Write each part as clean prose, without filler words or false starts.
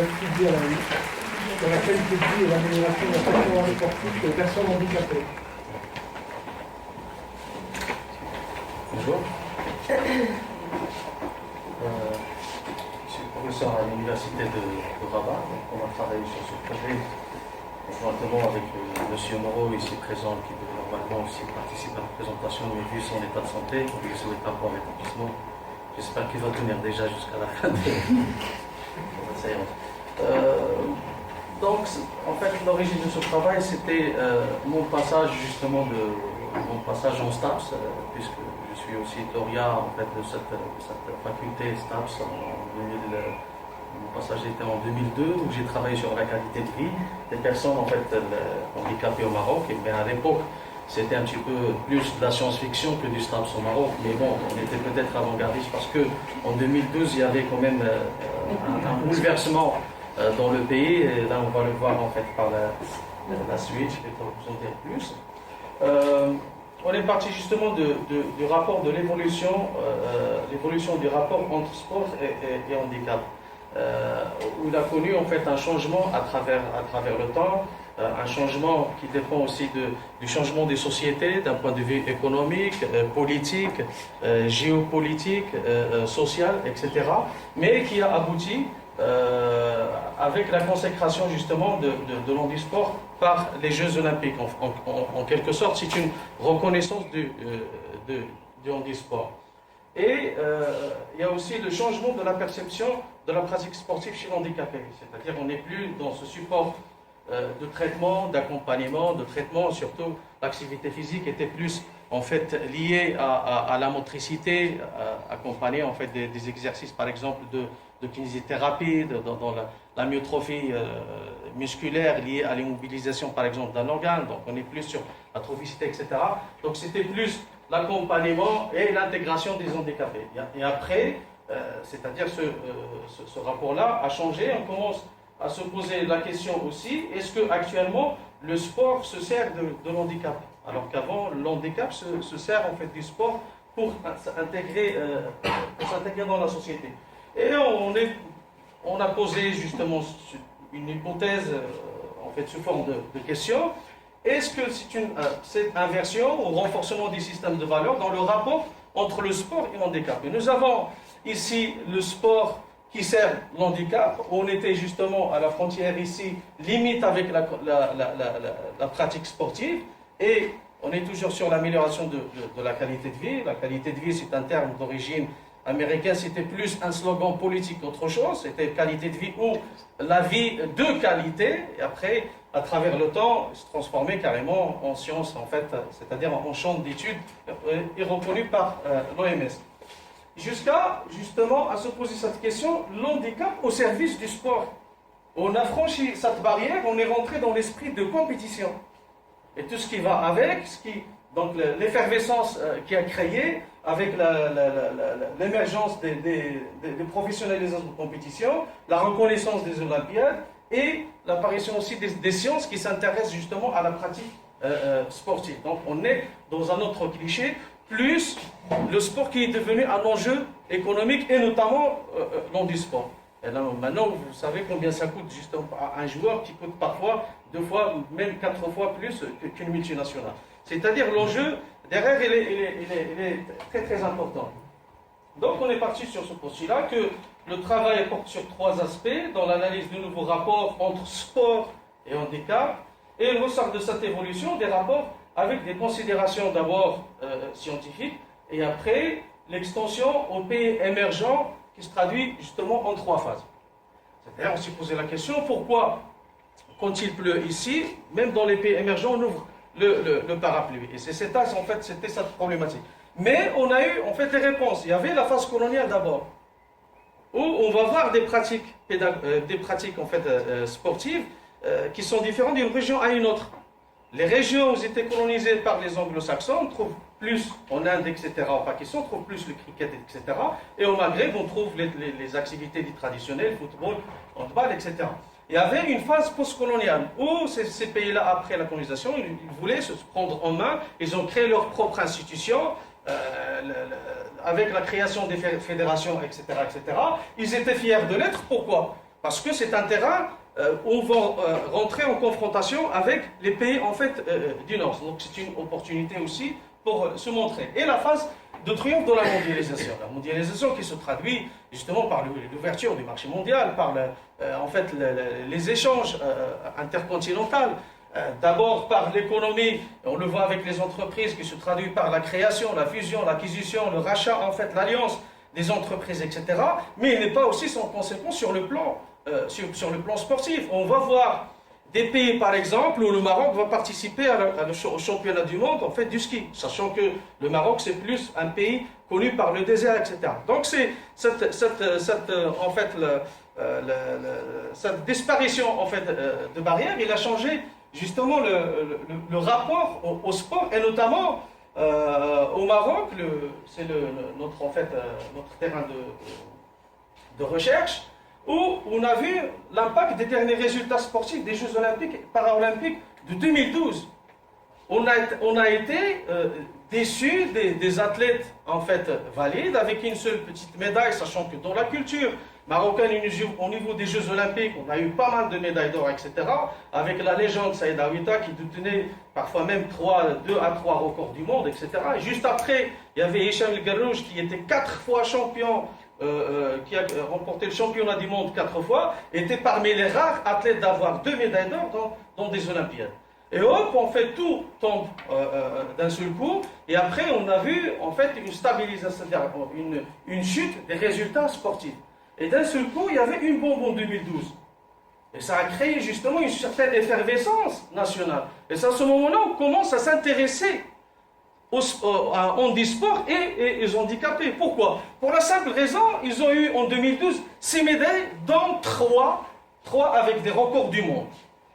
étudié sur la qualité de vie et l'amélioration de la performance sportive des personnes handicapées. Bonjour. Je suis professeur à l'université de Rabat. On a travaillé sur ce projet conjointement avec M. Moreau ici présent qui devait normalement aussi participer à la présentation, mais vu son état de santé, on lui souhaite un bon rétablissement. J'espère qu'il va tenir déjà jusqu'à la fin de la séance. Donc, en fait, l'origine de ce travail, c'était mon passage justement mon passage en STAPS, puisque je suis aussi lauréat en fait, de cette faculté STAPS mon passage était en 2002, où j'ai travaillé sur la qualité de vie des personnes en fait, handicapées au Maroc. Mais à l'époque, c'était un petit peu plus de la science-fiction que du STAPS au Maroc. Mais bon, on était peut-être avant-gardiste parce qu'en 2012, il y avait quand même un bouleversement dans le pays. Et là, on va le voir en fait par la suite. Je vais vous en dire plus. On est parti justement du rapport de l'évolution du rapport entre sport et handicap. Où il a connu en fait un changement à travers le temps, un changement qui dépend aussi du changement des sociétés d'un point de vue économique, politique, géopolitique, social, etc. Mais qui a abouti avec la consécration justement de l'handisport par les Jeux Olympiques. En quelque sorte, c'est une reconnaissance du handisport. Et il y a aussi le changement de la perception de la pratique sportive chez l'handicapé. C'est-à-dire qu'on n'est plus dans ce support de traitement, d'accompagnement, de traitement, surtout l'activité physique était plus en fait liée à la motricité, accompagnée en fait des exercices par exemple de kinésithérapie, dans la myotrophie musculaire liée à l'immobilisation par exemple d'un organe, donc on est plus sur la trophicité, etc. Donc c'était plus l'accompagnement et l'intégration des handicapés. Et après, c'est-à-dire ce rapport-là a changé, on commence à se poser la question aussi, est-ce qu'actuellement le sport se sert de l'handicap? Alors qu'avant, l'handicap se sert en fait du sport pour s'intégrer dans la société. Et on a posé justement une hypothèse en fait sous forme de question. Est-ce que c'est cette inversion ou renforcement des systèmes de valeurs dans le rapport entre le sport et l'handicap? Et nous avons ici le sport qui sert l'handicap. On était justement à la frontière ici, limite avec la pratique sportive. Et on est toujours sur l'amélioration de la qualité de vie. La qualité de vie, c'est un terme d'origine américaine. C'était plus un slogan politique qu'autre chose. C'était qualité de vie ou la vie de qualité. Et après, à travers le temps, se transformer carrément en science, en fait, c'est-à-dire en champ d'études et reconnu par l'OMS. Jusqu'à, justement, à se poser cette question, l'handicap au service du sport. On a franchi cette barrière, on est rentré dans l'esprit de compétition. Et tout ce qui va avec, donc l'effervescence qui a créé, avec l'émergence des professionnalisations de compétition, la reconnaissance des Olympiades, et l'apparition aussi des sciences qui s'intéressent justement à la pratique sportive. Donc on est dans un autre cliché, plus le sport qui est devenu un enjeu économique et notamment l'handisport. Et là, maintenant, vous savez combien ça coûte justement un joueur qui coûte parfois 2 fois, même 4 fois plus qu'une multinationale. C'est-à-dire l'enjeu derrière, il est très très important. Donc on est parti sur ce postulat que le travail porte sur 3 aspects dans l'analyse du nouveau rapport entre sport et handicap, et il ressort de cette évolution des rapports avec des considérations d'abord scientifiques et après l'extension aux pays émergents qui se traduit justement en 3 phases. C'est-à-dire on s'est posé la question pourquoi quand il pleut ici, même dans les pays émergents, on ouvre le parapluie. Et c'est cet axe en fait, c'était cette problématique. Mais on a eu en fait les réponses. Il y avait la phase coloniale d'abord, où on va voir des pratiques en fait, sportives qui sont différentes d'une région à une autre. Les régions où étaient colonisées par les anglo-saxons, on trouve plus en Inde, etc., au Pakistan, on trouve plus le cricket, etc. Et au Maghreb, on trouve les activités dites traditionnelles, football, handball, etc. Il y avait une phase postcoloniale où ces pays-là, après la colonisation, ils voulaient se prendre en main, ils ont créé leur propre institution, avec la création des fédérations, etc., etc. Ils étaient fiers de l'être. Pourquoi? Parce que c'est un terrain où on va rentrer en confrontation avec les pays en fait du Nord. Donc c'est une opportunité aussi pour se montrer. Et la phase de triomphe de la mondialisation. La mondialisation qui se traduit justement par l'ouverture du marché mondial, par en fait les échanges intercontinentaux. D'abord par l'économie, on le voit avec les entreprises qui se traduit par la création, la fusion, l'acquisition, le rachat, en fait l'alliance des entreprises, etc. Mais il n'est pas aussi sans conséquence sur le plan, sur le plan sportif. On va voir des pays, par exemple, où le Maroc va participer au championnat du monde en fait, du ski, sachant que le Maroc, c'est plus un pays connu par le désert, etc. Donc, c'est en fait, cette disparition en fait, de barrières, il a changé justement le rapport au sport, et notamment au Maroc, c'est notre, en fait, notre terrain de recherche, où on a vu l'impact des derniers résultats sportifs des Jeux olympiques et paralympiques de 2012. On a été déçus des athlètes en fait valides avec une seule petite médaille, sachant que dans la culture marocaine au niveau des Jeux olympiques, on a eu pas mal de médailles d'or, etc. Avec la légende Saïd Aouita qui détenait parfois même 2 à 3 records du monde, etc. Et juste après, il y avait Hicham El Garrouj qui était 4 fois champion, qui a remporté le championnat du monde 4 fois, était parmi les rares athlètes d'avoir 2 médailles d'or dans des Olympiades. Et hop, en fait, tout tombe d'un seul coup. Et après, on a vu en fait une stabilisation, c'est-à-dire une chute des résultats sportifs. Et d'un seul coup, il y avait une bombe en 2012. Et ça a créé justement une certaine effervescence nationale. Et c'est à ce moment-là qu'on commence à s'intéresser au handisport et aux handicapés. Pourquoi? Pour la simple raison, ils ont eu en 2012 6 médailles, dont 3 avec des records du monde.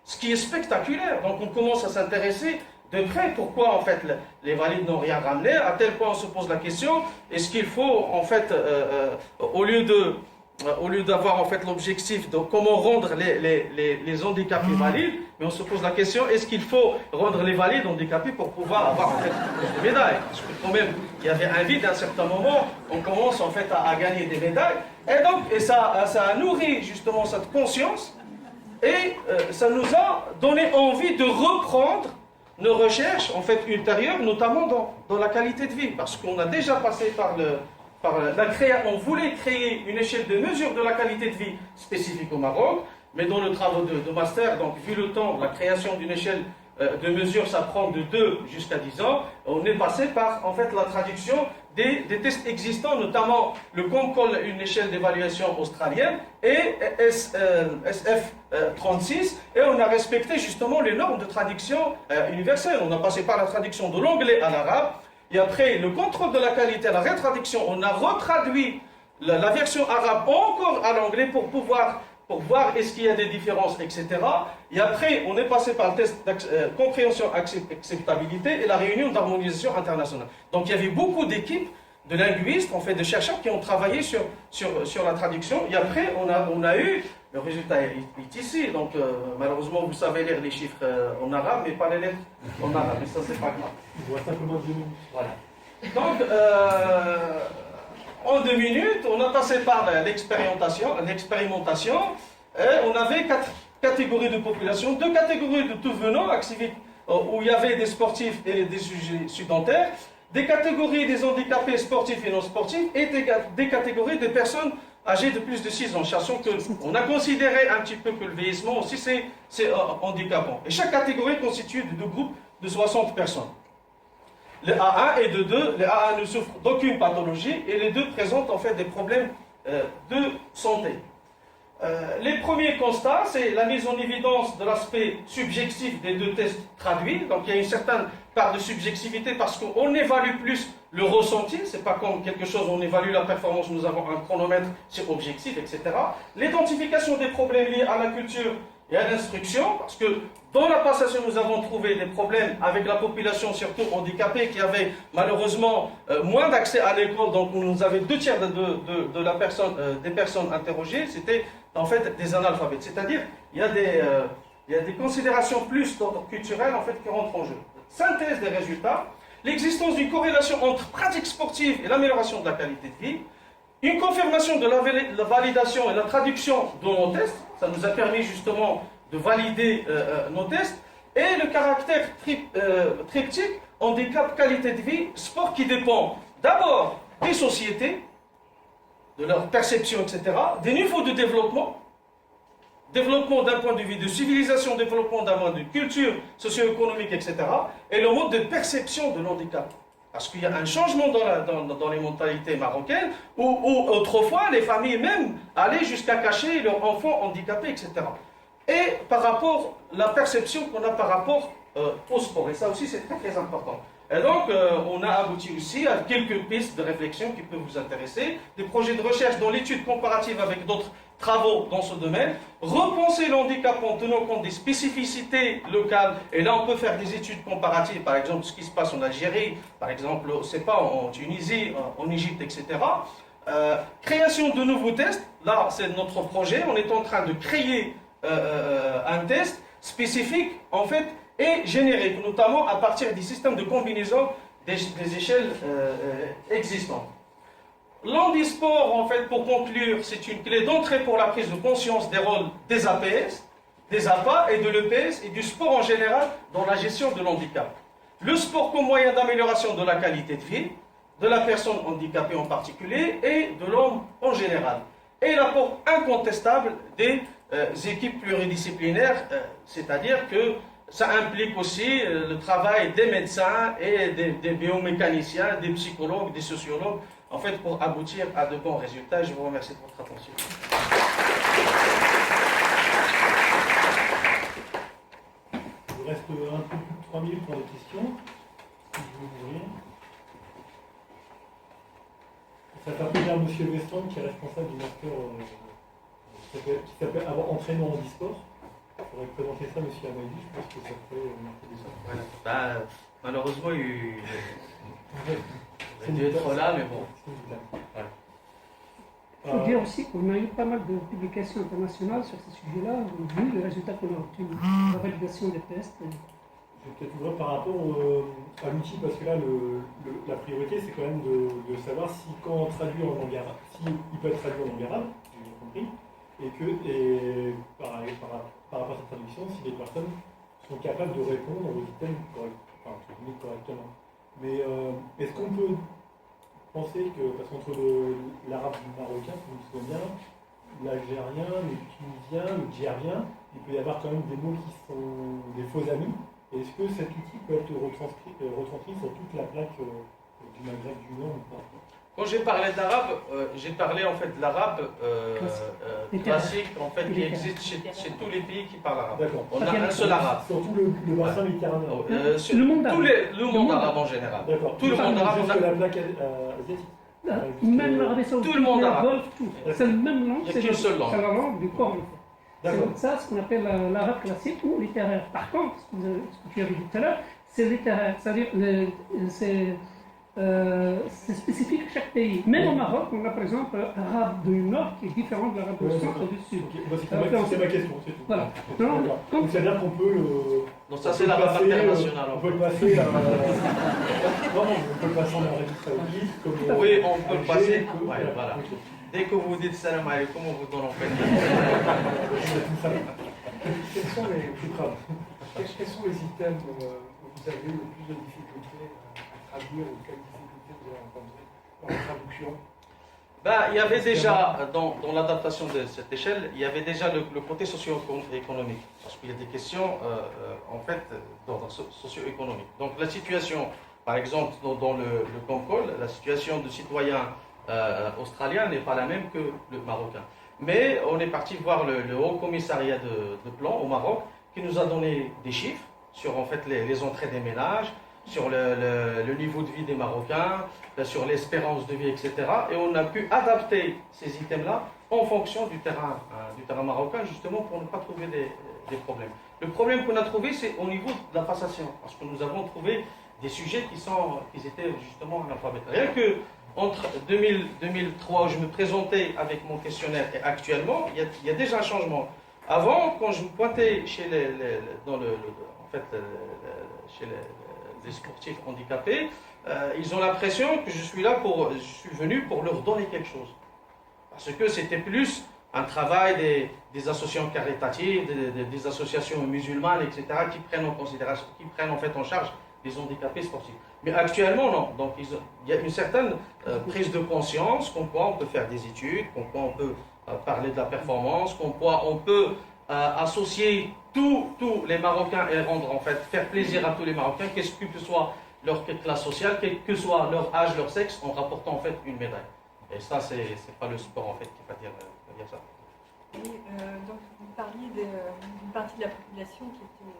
Ce qui est spectaculaire. Donc on commence à s'intéresser de près pourquoi en fait les valides n'ont rien ramené. À tel point on se pose la question, est-ce qu'il faut en fait, au lieu d'avoir en fait l'objectif de comment rendre les handicapés valides, mais on se pose la question, est-ce qu'il faut rendre les valides handicapés pour pouvoir avoir en fait plus de médailles? Parce que quand même, il y avait un vide à un certain moment, on commence en fait à gagner des médailles, et ça a nourri justement cette conscience, et ça nous a donné envie de reprendre nos recherches en fait ultérieures, notamment dans la qualité de vie, parce qu'on a déjà passé on voulait créer une échelle de mesure de la qualité de vie spécifique au Maroc, mais dans le travail de master, donc vu le temps, la création d'une échelle de mesure, ça prend de 2 jusqu'à 10 ans, on est passé par en fait la traduction des tests existants, notamment le COMCOL, une échelle d'évaluation australienne, et SF36, et on a respecté justement les normes de traduction universelle. On a passé par la traduction de l'anglais à l'arabe. Et après, le contrôle de la qualité, la retraduction, on a retraduit la version arabe encore à l'anglais pour voir est-ce qu'il y a des différences, etc. Et après, on est passé par le test compréhension, acceptabilité et la réunion d'harmonisation internationale. Donc il y avait beaucoup d'équipes de linguistes, en fait, de chercheurs qui ont travaillé sur la traduction. Et après, on a eu, le résultat est ici. Donc malheureusement, vous savez lire les chiffres en arabe, mais pas les lettres en arabe. Mais ça, c'est pas grave. Je vois simplement 2 minutes. Voilà. Donc, en 2 minutes, on a passé par l'expérimentation, et on avait 4 catégories de population, 2 catégories de tout venant, où il y avait des sportifs et des sujets sédentaires, des catégories des handicapés sportifs et non sportifs, et des catégories de personnes âgées de plus de 6 ans, sachant qu'on a considéré un petit peu que le vieillissement aussi c'est handicapant. Et chaque catégorie constitue de 2 groupes de 60 personnes. Les A1 et les 2, les A1 ne souffrent d'aucune pathologie et les 2 présentent en fait des problèmes de santé. Les premiers constats, c'est la mise en évidence de l'aspect subjectif des 2 tests traduits. Donc il y a une certaine part de subjectivité parce qu'on évalue plus le ressenti. C'est pas comme quelque chose, on évalue la performance, nous avons un chronomètre, c'est objectif, etc. L'identification des problèmes liés à la culture et à l'instruction, parce que dans la passation, nous avons trouvé des problèmes avec la population, surtout handicapée, qui avait malheureusement moins d'accès à l'école. Donc, nous avons 2 tiers des personnes interrogées, c'était en fait des analphabètes. C'est-à-dire, il y a des considérations plus culturelles en fait qui rentrent en jeu. Synthèse des résultats, l'existence d'une corrélation entre pratique sportive et l'amélioration de la qualité de vie, Une confirmation de la validation et la traduction de nos tests, ça nous a permis justement de valider nos tests, et le caractère triptyque, handicap, qualité de vie, sport qui dépend d'abord des sociétés, de leur perception, etc., des niveaux de développement d'un point de vue de civilisation, développement d'un point de vue de culture, socio-économique, etc., et le mode de perception de l'handicap. Parce qu'il y a un changement dans les mentalités marocaines, où autrefois les familles même allaient jusqu'à cacher leurs enfants handicapés, etc. Et par rapport à la perception qu'on a par rapport au sport. Et ça aussi c'est très très important. Et donc on a abouti aussi à quelques pistes de réflexion qui peuvent vous intéresser, des projets de recherche dans l'étude comparative avec d'autres travaux dans ce domaine, repenser le handicap en tenant compte des spécificités locales, et là on peut faire des études comparatives, par exemple ce qui se passe en Algérie, par exemple, c'est pas en Tunisie, en Égypte, etc. Création de nouveaux tests, là c'est notre projet, on est en train de créer un test spécifique en fait et générique, notamment à partir des systèmes de combinaison des échelles existantes. L'handisport, en fait, pour conclure, c'est une clé d'entrée pour la prise de conscience des rôles des APS, des APA et de l'EPS et du sport en général dans la gestion de l'handicap. Le sport comme moyen d'amélioration de la qualité de vie, de la personne handicapée en particulier et de l'homme en général. Et l'apport incontestable des équipes pluridisciplinaires, c'est-à-dire que ça implique aussi le travail des médecins et des biomécaniciens, des psychologues, des sociologues, en fait, pour aboutir à de bons résultats. Je vous remercie de votre attention. Il vous reste un peu plus de 3 minutes pour les questions. Si vous voulez. Ça fait appel à M. Weston, qui est responsable du master qui s'appelle Entraînement en e-sport. Il faudrait présenter ça, M. Amaïdi, je pense que ça ferait marquer des gens. Voilà. Bah, malheureusement, il a dû être là, mais bon. Ouais. Il faut dire aussi qu'on a eu pas mal de publications internationales sur ces sujets-là, vu les résultats qu'on a obtenus, la validation des tests. Je vais peut-être ouvrir par rapport à l'outil, parce que là, la priorité, c'est quand même de savoir si, quand on traduit en langue arabe, si il peut être traduit en langue arabe, j'ai bien compris, et par rapport à cette traduction, si les personnes sont capables de répondre aux items correctement. Mais est-ce qu'on peut penser que, parce qu'entre l'arabe marocain, comme je me souviens, l'algérien, le tunisien, le djihadien, il peut y avoir quand même des mots qui sont des faux amis. Est-ce que cet outil peut être retranscrit sur toute la plaque du Maghreb du Nord ou pas? Quand j'ai parlé d'arabe, j'ai parlé en fait de l'arabe classique en fait, qui existe chez tous les pays qui parlent arabe. On a un seul arabe. Surtout le bassin méditerranéen. Le monde arabe. Le monde arabe en général. D'accord. Tout le monde arabe. Juste la plaque asiatique. Même l'Arabie Saoudite, tout le monde arabe. Golfe, tout. C'est la même langue. Il n'y a qu'une seule langue. C'est la langue du Coran. C'est ça ce qu'on appelle l'arabe classique ou littéraire. Par contre, ce que tu avais dit tout à l'heure, c'est littéraire. C'est-à-dire c'est spécifique à chaque pays. Même au Maroc, on a par exemple l'arabe du Nord qui est différent de l'arabe du Centre et du Sud. C'est ma question, c'est tout. Voilà. Donc c'est-à-dire qu'on peut Donc ça c'est l'arabe international. On peut le passer à... Non, on peut le passer en Arabie Saoudite. Oui, on peut le passer. Ouais, voilà. Dès que vous dites salam alaikum, on vous donne en fait. Quels sont les items où vous avez le plus de difficultés à traduire ou quelles difficultés vous avez rencontrées dans la traduction? Ben, il y avait déjà, dans l'adaptation de cette échelle, il y avait déjà le côté socio-économique. Parce qu'il y a des questions, en fait, d'ordre socio-économique. Donc la situation, par exemple, dans le Concol, la situation de citoyens australien n'est pas la même que le marocain. Mais on est parti voir le Haut Commissariat de plan au Maroc qui nous a donné des chiffres sur en fait les entrées des ménages, sur le niveau de vie des Marocains, sur l'espérance de vie, etc. Et on a pu adapter ces items-là en fonction du terrain marocain, justement pour ne pas trouver des problèmes. Le problème qu'on a trouvé, c'est au niveau de la passation, parce que nous avons trouvé des sujets qui étaient justement analphabètes. Rien que entre 2003, où je me présentais avec mon questionnaire, et actuellement, il y a déjà un changement. Avant, quand je me pointais chez les sportifs handicapés, ils ont l'impression que je suis venu pour leur donner quelque chose. Parce que c'était plus un travail des associations caritatives, des associations musulmanes, etc., qui prennent en considération, qui prennent en fait en charge les handicapés sportifs. Mais actuellement, non. Donc, il y a une certaine prise de conscience qu'on quoi on peut faire des études, qu'on quoi on peut parler de la performance, qu'on quoi on peut associer tous les Marocains et rendre, en fait, faire plaisir à tous les Marocains, que ce soit leur classe sociale, quel que soit leur âge, leur sexe, en rapportant en fait une médaille. Et ça, c'est pas le sport en fait qui va dire ça. Et donc, vous parliez d'une partie de la population qui était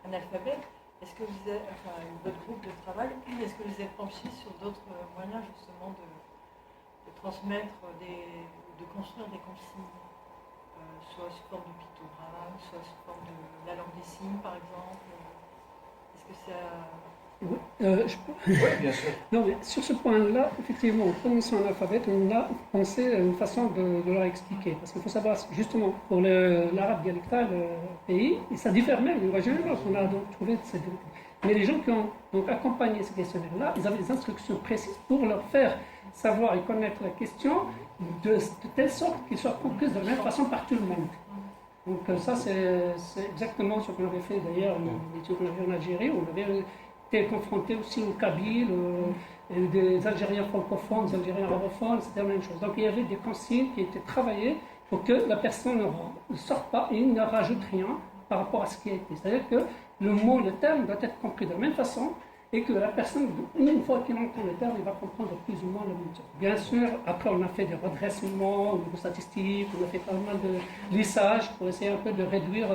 analphabète. Est-ce que vous êtes, enfin, votre groupe de travail, est-ce que vous êtes penché sur d'autres moyens justement de transmettre, de construire des consignes, soit sous forme de pictogramme, soit sous forme de la langue des signes par exemple? Est-ce que ça... Oui, Oui, bien sûr. Non, mais sur ce point-là, effectivement, comme ils sont analphabètes, on a pensé à une façon de leur expliquer. Parce qu'il faut savoir, justement, pour l'arabe dialectal pays, et ça diffère même d'une région à l'autre. On a donc trouvé cette... Mais les gens qui ont donc accompagné ces questionnaires-là, ils avaient des instructions précises pour leur faire savoir et connaître la question de telle sorte qu'ils soient comprises de la même façon par tout le monde. Donc ça, c'est exactement ce qu'on avait fait d'ailleurs, l'étude qu'on avait en Algérie, où on avait été confronté aussi aux Kabyles, des Algériens francophones, des Algériens arabophones, c'était la même chose. Donc il y avait des consignes qui étaient travaillées pour que la personne ne sorte pas et ne rajoute rien par rapport à ce qui a été. C'est-à-dire que le mot, le terme doit être compris de la même façon et que la personne, une fois qu'il entend le terme, il va comprendre plus ou moins le même chose. Bien sûr, après on a fait des redressements, des statistiques, on a fait pas mal de lissage pour essayer un peu de réduire.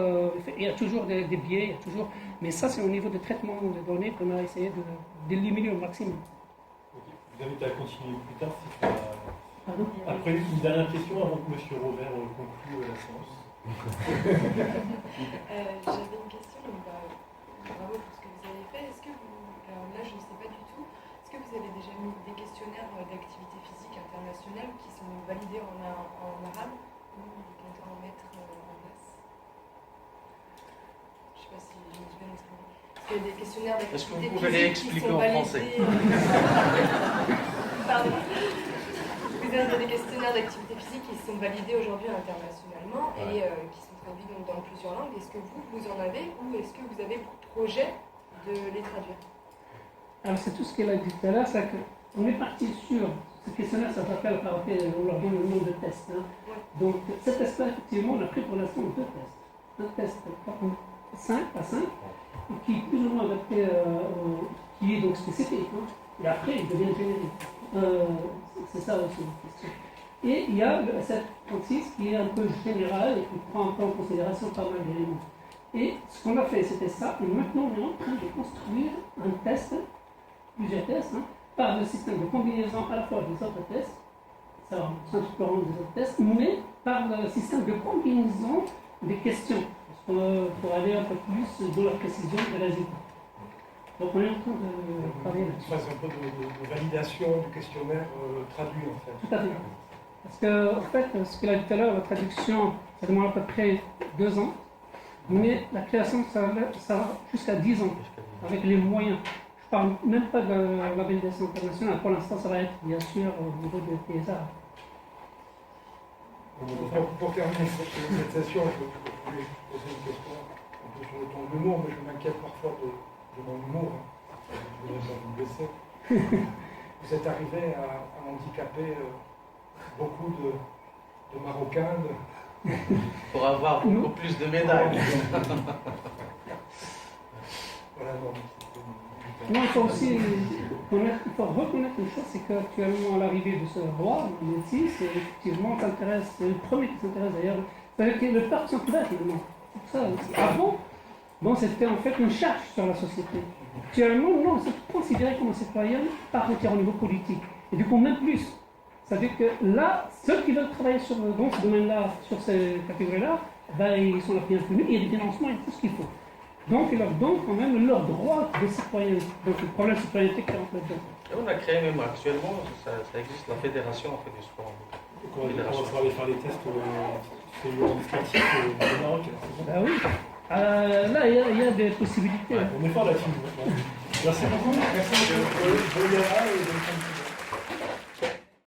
Il y a toujours des biais, il y a toujours... Mais ça, c'est au niveau de traitement des données qu'on a essayé d'éliminer au maximum. Okay. Vous invite à continuer plus tard. Si ça... Pardon ? Après, une dernière question avant que M. Robert conclue la séance. J'avais une question, bravo pour ce que vous avez fait. Est-ce que vous, alors là je ne sais pas du tout, est-ce que vous avez déjà mis des questionnaires d'activité physique internationale qui sont validés en arabe ou vous comptez en mettre en place? Je ne sais pas si je me suis bien exprimée. Parce qu'il y a des questionnaires Est-ce que d'activité vous pouvez les physique qui expliquer sont en validés. Pardon. Vous avez des questionnaires d'activité physique qui sont validés aujourd'hui internationalement et qui sont traduits donc dans plusieurs langues. Est-ce que vous en avez ou est-ce que vous avez pour projet de les traduire? Alors c'est tout ce qu'elle a dit tout à l'heure, c'est qu'on est parti sur ce questionnaire, ça s'appelle, on leur donne le nom de test. Hein. Ouais. Donc cet test-là, effectivement, on a pris pour l'instant deux tests. Un test 5 à 5, qui est plus ou moins adapté, qui est donc spécifique. Hein. Et après, il devient générique. C'est ça aussi la question. Et il y a le SF36 qui est un peu général et qui prend un peu en considération pas mal d'éléments. Et ce qu'on a fait, c'était ça. Et maintenant, on est en train de construire un test, plusieurs tests, hein, par le système de combinaison à la fois des autres tests, ça va s'inspirant des autres tests, mais par le système de combinaison des questions, pour aller un peu plus dans la précision des résultats. Donc on est en train de parler là-dessus. Face un peu de validation du questionnaire traduit en fait. Tout à fait. Parce que, en fait, ce qu'il a dit tout à l'heure, la traduction, ça demande à peu près 2 ans, mais la création, ça va jusqu'à 10 ans, avec les moyens. Je ne parle même pas de la validation internationale. Pour l'instant, ça va être, bien sûr, au niveau de PSA. Pour terminer cette session, je voulais poser une question un peu sur le ton de l'humour, mais je m'inquiète parfois de mon humour. Je ne voudrais pas vous blesser. Vous êtes arrivé à handicaper beaucoup de Marocains. Pour avoir beaucoup plus de médailles. Voilà, non. Non, il faut aussi reconnaître une chose, c'est qu'actuellement, à l'arrivée de ce roi, Messi, c'est effectivement, c'est le premier qui s'intéresse d'ailleurs, c'est-à-dire que le peuple s'en couvert finalement. C'est ça aussi. Avant, bon, c'était en fait une charge sur la société. Actuellement, non, c'est considéré comme un citoyen par entière au niveau politique. Et du coup, même plus. C'est-à-dire que là, ceux qui veulent travailler dans ce domaine-là, sur ces catégories-là, ben, ils sont les bienvenus, il y a des financements et tout ce qu'il faut. Donc, ils leur donnent quand même leur droit de citoyen. Donc, le problème de citoyenneté qui rentre là-dedans. Et on a créé même actuellement, ça existe, la fédération en fait, du sport. Quand on va aller faire les tests administratifs au Maroc. Ben oui. Là, il y a des possibilités. Ouais, on est fort là-dessus. Merci beaucoup. Merci.